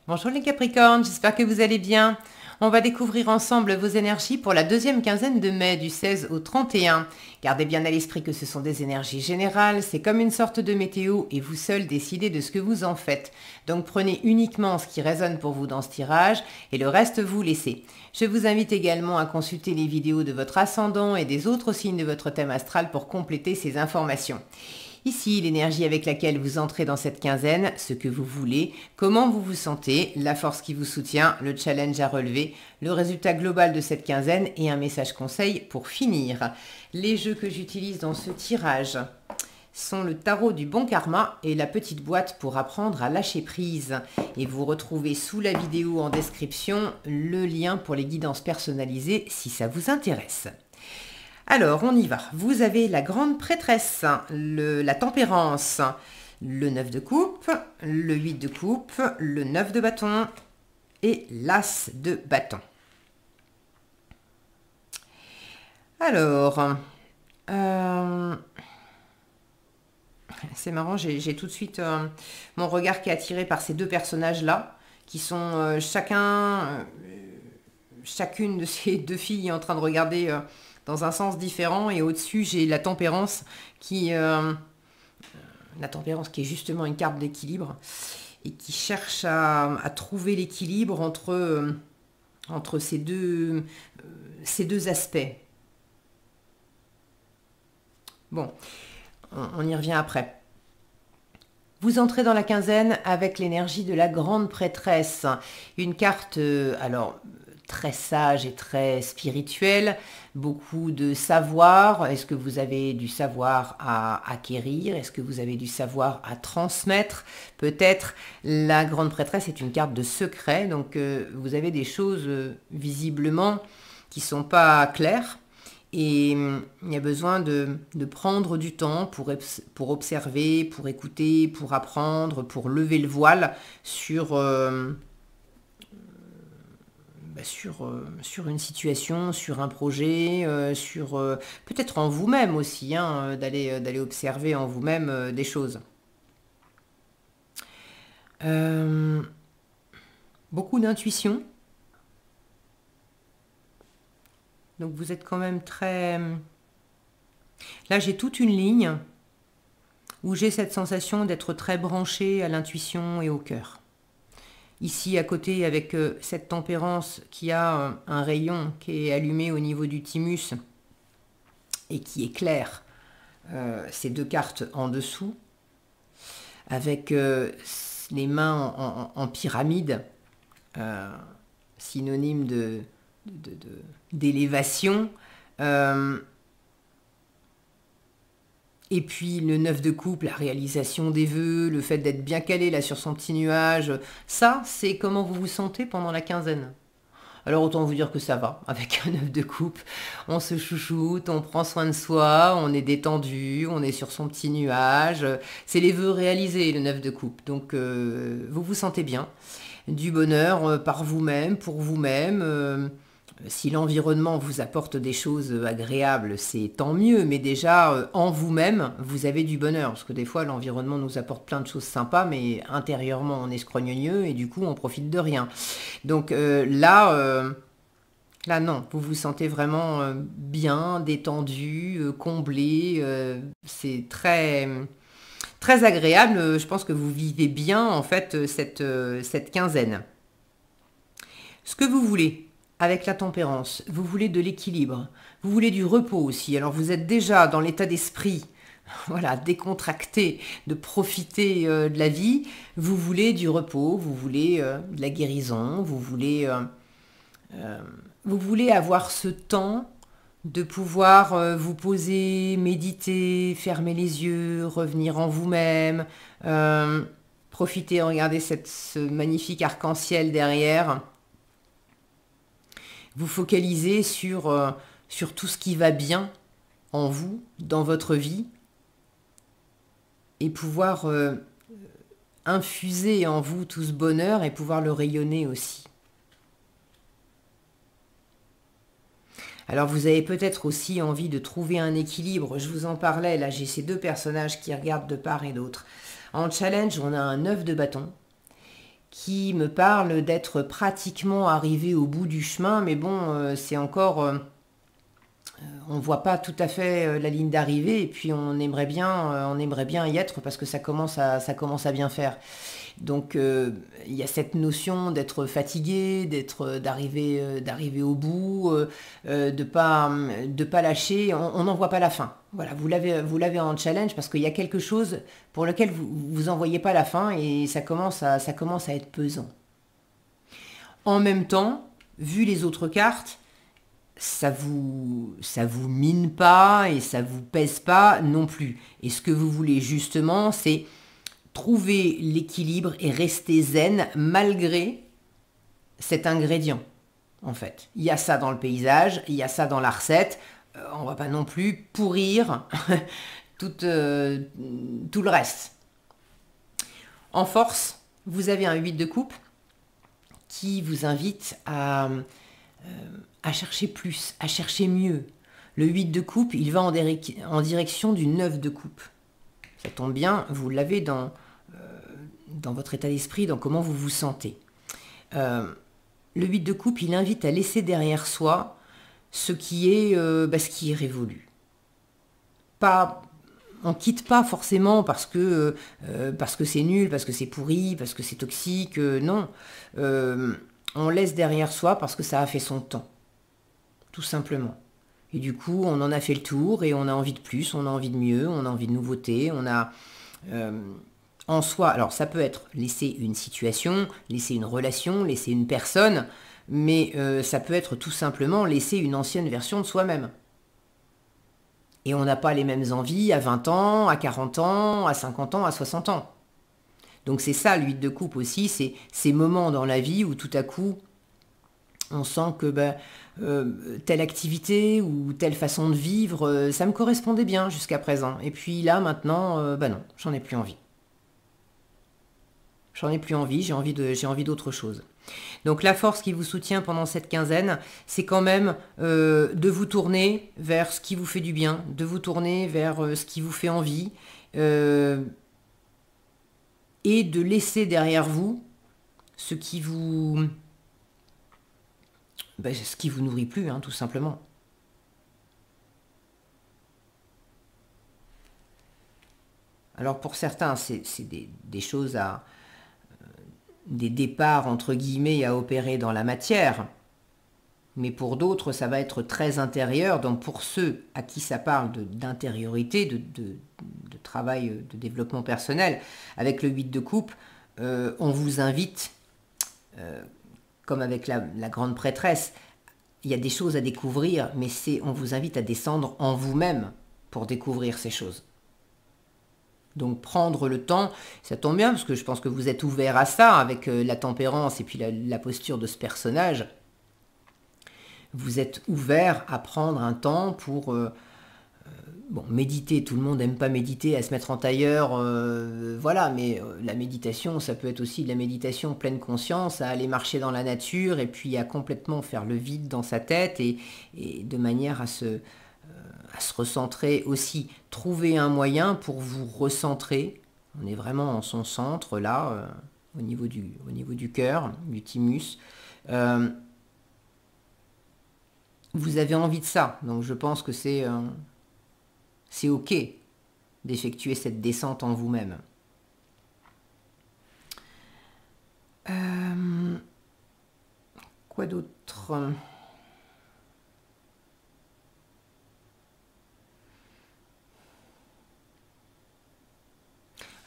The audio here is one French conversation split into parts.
Bonjour les Capricornes, j'espère que vous allez bien. On va découvrir ensemble vos énergies pour la deuxième quinzaine de mai, du 16 au 31. Gardez bien à l'esprit que ce sont des énergies générales, c'est comme une sorte de météo et vous seul décidez de ce que vous en faites. Donc prenez uniquement ce qui résonne pour vous dans ce tirage et le reste vous laissez. Je vous invite également à consulter les vidéos de votre ascendant et des autres signes de votre thème astral pour compléter ces informations. Ici, l'énergie avec laquelle vous entrez dans cette quinzaine, ce que vous voulez, comment vous vous sentez, la force qui vous soutient, le challenge à relever, le résultat global de cette quinzaine et un message conseil pour finir. Les jeux que j'utilise dans ce tirage sont le tarot du bon karma et la petite boîte pour apprendre à lâcher prise. Et vous retrouvez sous la vidéo en description le lien pour les guidances personnalisées si ça vous intéresse. Alors, on y va. Vous avez la grande prêtresse, la tempérance, le 9 de coupe, le 8 de coupe, le 9 de bâton et l'as de bâton. Alors, c'est marrant, j'ai tout de suite mon regard qui est attiré par ces deux personnages-là, qui sont chacune de ces deux filles en train de regarder dans un sens différent, et au-dessus j'ai la tempérance qui est justement une carte d'équilibre et qui cherche à trouver l'équilibre entre ces deux aspects. Bon, on y revient après. Vous entrez dans la quinzaine avec l'énergie de la grande prêtresse, une carte alors très sage et très spirituelle, beaucoup de savoir. Est-ce que vous avez du savoir à acquérir? Est-ce que vous avez du savoir à transmettre? Peut-être. La grande prêtresse est une carte de secret, donc vous avez des choses visiblement qui ne sont pas claires. Et il y a besoin de prendre du temps pour observer, pour écouter, pour apprendre, pour lever le voile sur une situation, sur un projet, peut-être en vous-même aussi, hein, d'aller observer en vous-même des choses. Beaucoup d'intuition. Donc vous êtes quand même très... Là, j'ai toute une ligne où j'ai cette sensation d'être très branché à l'intuition et au cœur. Ici, à côté, avec cette tempérance qui a un rayon qui est allumé au niveau du thymus et qui éclaire ces deux cartes en dessous, avec les mains en pyramide, synonyme d'élévation. Et puis le 9 de coupe, la réalisation des vœux, le fait d'être bien calé là sur son petit nuage, ça c'est comment vous vous sentez pendant la quinzaine. Alors autant vous dire que ça va, avec un 9 de coupe, on se chouchoute, on prend soin de soi, on est détendu, on est sur son petit nuage, c'est les vœux réalisés le 9 de coupe, donc vous vous sentez bien, du bonheur par vous-même, pour vous-même. Si l'environnement vous apporte des choses agréables, c'est tant mieux, mais déjà en vous-même, vous avez du bonheur, parce que des fois l'environnement nous apporte plein de choses sympas, mais intérieurement on est scrogneux et du coup on profite de rien. Donc là non, vous vous sentez vraiment bien, détendu, comblé, c'est très, très agréable, je pense que vous vivez bien en fait cette quinzaine. Ce que vous voulez avec la tempérance, vous voulez de l'équilibre, vous voulez du repos aussi. Alors vous êtes déjà dans l'état d'esprit, voilà, décontracté, de profiter de la vie. Vous voulez du repos, vous voulez de la guérison, vous voulez avoir ce temps de pouvoir vous poser, méditer, fermer les yeux, revenir en vous-même, profiter, regardez ce magnifique arc-en-ciel derrière. Vous focalisez sur tout ce qui va bien en vous, dans votre vie, et pouvoir infuser en vous tout ce bonheur et pouvoir le rayonner aussi. Alors vous avez peut-être aussi envie de trouver un équilibre, je vous en parlais, là j'ai ces deux personnages qui regardent de part et d'autre. En challenge, on a un 9 de bâton qui me parle d'être pratiquement arrivé au bout du chemin, mais bon, c'est encore... on ne voit pas tout à fait la ligne d'arrivée, et puis on aimerait bien y être parce que ça commence à bien faire. Donc il y a cette notion d'être fatigué, d'arriver au bout, de pas lâcher. On n'en voit pas la fin. Voilà, vous l'avez en challenge parce qu'il y a quelque chose pour lequel vous en voyez pas la fin et ça commence à être pesant. En même temps, vu les autres cartes, ça vous mine pas et ça vous pèse pas non plus. Et ce que vous voulez justement, c'est trouver l'équilibre et rester zen malgré cet ingrédient, en fait. Il y a ça dans le paysage, il y a ça dans la recette. On va pas non plus pourrir tout le reste. En force, vous avez un 8 de coupe qui vous invite à chercher plus, à chercher mieux. Le 8 de coupe, il va en direction du 9 de coupe. Ça tombe bien, vous l'avez dans votre état d'esprit, dans comment vous vous sentez. Le 8 de coupe, il invite à laisser derrière soi ce qui est révolu. On quitte pas forcément parce que c'est nul, parce que c'est pourri, parce que c'est toxique, non. On laisse derrière soi parce que ça a fait son temps, tout simplement. Et du coup, on en a fait le tour et on a envie de plus, on a envie de mieux, on a envie de nouveautés, on a en soi, alors ça peut être laisser une situation, laisser une relation, laisser une personne, mais ça peut être tout simplement laisser une ancienne version de soi-même. Et on n'a pas les mêmes envies à 20 ans, à 40 ans, à 50 ans, à 60 ans. Donc c'est ça, l'huile de coupe aussi, c'est ces moments dans la vie où tout à coup, on sent que telle activité ou telle façon de vivre, ça me correspondait bien jusqu'à présent. Et puis là, maintenant, non, j'en ai plus envie. J'en ai plus envie, j'ai envie d'autre chose. Donc la force qui vous soutient pendant cette quinzaine, c'est quand même de vous tourner vers ce qui vous fait du bien, de vous tourner vers ce qui vous fait envie, et de laisser derrière vous ce qui vous nourrit plus, hein, tout simplement. Alors pour certains, c'est des choses des départs entre guillemets à opérer dans la matière. Mais pour d'autres, ça va être très intérieur. Donc pour ceux à qui ça parle d'intériorité, de travail, de développement personnel, avec le 8 de coupe, on vous invite, comme avec la grande prêtresse, il y a des choses à découvrir, mais on vous invite à descendre en vous-même pour découvrir ces choses. Donc prendre le temps, ça tombe bien parce que je pense que vous êtes ouvert à ça avec la tempérance et puis la posture de ce personnage. Vous êtes ouvert à prendre un temps pour méditer. Tout le monde n'aime pas méditer, à se mettre en tailleur, voilà, mais la méditation, ça peut être aussi de la méditation pleine conscience, à aller marcher dans la nature et puis à complètement faire le vide dans sa tête et de manière à se recentrer aussi. Trouver un moyen pour vous recentrer. On est vraiment en son centre, là, au niveau du cœur, du thymus. Vous avez envie de ça. Donc je pense que c'est OK d'effectuer cette descente en vous-même. Quoi d'autre ?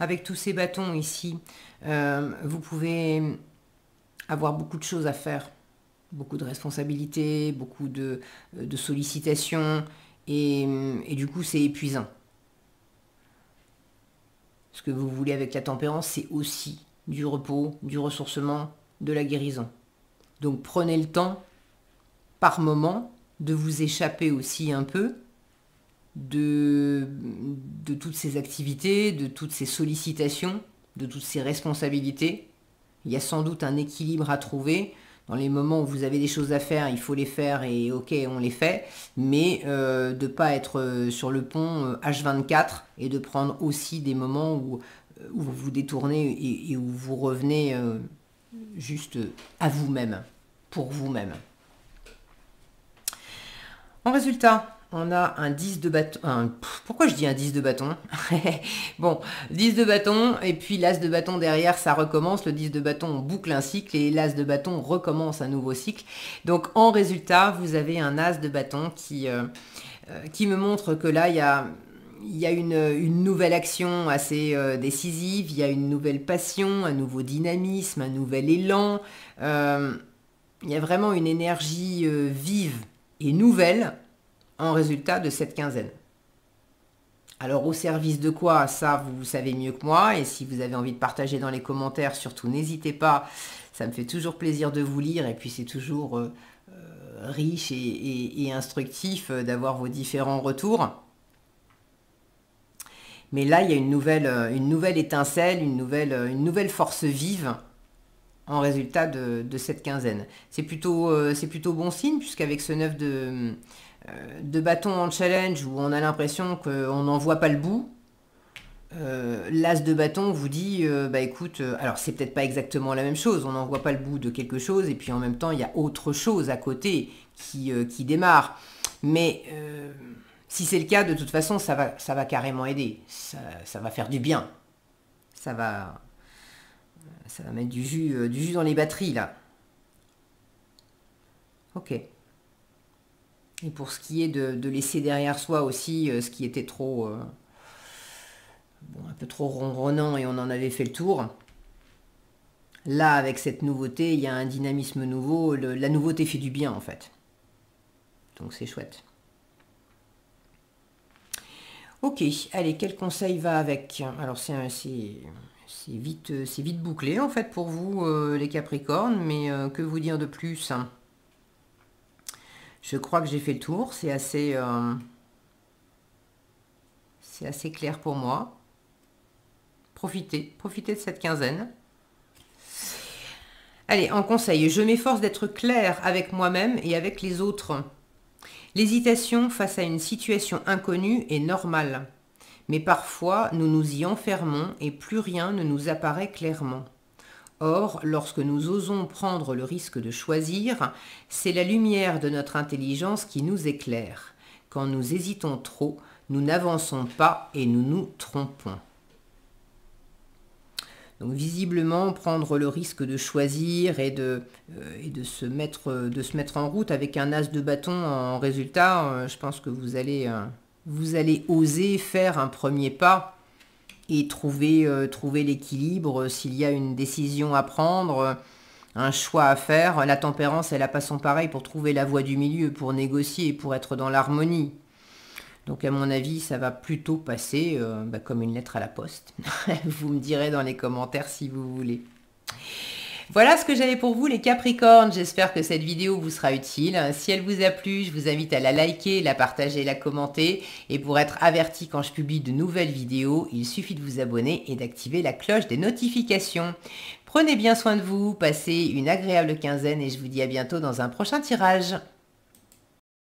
Avec tous ces bâtons ici, vous pouvez avoir beaucoup de choses à faire, beaucoup de responsabilités, beaucoup de sollicitations, et du coup c'est épuisant. Ce que vous voulez avec la tempérance, c'est aussi du repos, du ressourcement, de la guérison. Donc prenez le temps, par moment, de vous échapper aussi un peu de toutes ces activités, de toutes ces sollicitations, de toutes ces responsabilités. Il y a sans doute un équilibre à trouver. Dans les moments où vous avez des choses à faire, il faut les faire et ok, on les fait. Mais de ne pas être sur le pont H24 et de prendre aussi des moments où vous vous détournez et où vous revenez juste à vous-même, pour vous-même. En résultat, on a un 10 de bâton. Pourquoi je dis un 10 de bâton? Bon, 10 de bâton, et puis l'as de bâton derrière, ça recommence. Le 10 de bâton, on boucle un cycle, et l'as de bâton recommence un nouveau cycle. Donc en résultat, vous avez un as de bâton qui me montre que là, il y a une nouvelle action assez décisive, il y a une nouvelle passion, un nouveau dynamisme, un nouvel élan. Il y a vraiment une énergie vive et nouvelle en résultat de cette quinzaine. Alors au service de quoi, ça vous savez mieux que moi, et si vous avez envie de partager dans les commentaires, surtout n'hésitez pas, ça me fait toujours plaisir de vous lire, et puis c'est toujours riche et instructif d'avoir vos différents retours. Mais là, il y a une nouvelle étincelle, une nouvelle force vive en résultat de cette quinzaine. C'est plutôt bon signe, puisqu'avec ce 9 de bâton en challenge, où on a l'impression qu'on n'en voit pas le bout, l'as de bâton vous dit, bah écoute, alors c'est peut-être pas exactement la même chose, on n'en voit pas le bout de quelque chose, et puis en même temps, il y a autre chose à côté qui démarre. Mais si c'est le cas, de toute façon, ça va carrément aider, ça va faire du bien, ça va mettre du jus dans les batteries, là. Ok. Et pour ce qui est de laisser derrière soi aussi ce qui était trop... un peu trop ronronnant, et on en avait fait le tour. Là, avec cette nouveauté, il y a un dynamisme nouveau. La nouveauté fait du bien, en fait. Donc c'est chouette. Ok, allez, quel conseil va avec? Alors c'est vite bouclé, en fait, pour vous, les Capricornes, mais que vous dire de plus? Je crois que j'ai fait le tour, c'est assez clair pour moi. Profitez de cette quinzaine. Allez, en conseil, je m'efforce d'être clair avec moi-même et avec les autres. L'hésitation face à une situation inconnue est normale, mais parfois nous nous y enfermons et plus rien ne nous apparaît clairement. Or, lorsque nous osons prendre le risque de choisir, c'est la lumière de notre intelligence qui nous éclaire. Quand nous hésitons trop, nous n'avançons pas et nous nous trompons. Donc visiblement, prendre le risque de choisir et de se mettre en route avec un as de bâton en résultat, je pense que vous allez oser faire un premier pas et trouver l'équilibre s'il y a une décision à prendre, un choix à faire. La tempérance, elle n'a pas son pareil pour trouver la voie du milieu, pour négocier, pour être dans l'harmonie. Donc à mon avis, ça va plutôt passer comme une lettre à la poste. Vous me direz dans les commentaires si vous voulez. Voilà ce que j'avais pour vous les Capricornes. J'espère que cette vidéo vous sera utile. Si elle vous a plu, je vous invite à la liker, la partager, la commenter. Et pour être averti quand je publie de nouvelles vidéos, il suffit de vous abonner et d'activer la cloche des notifications. Prenez bien soin de vous, passez une agréable quinzaine et je vous dis à bientôt dans un prochain tirage.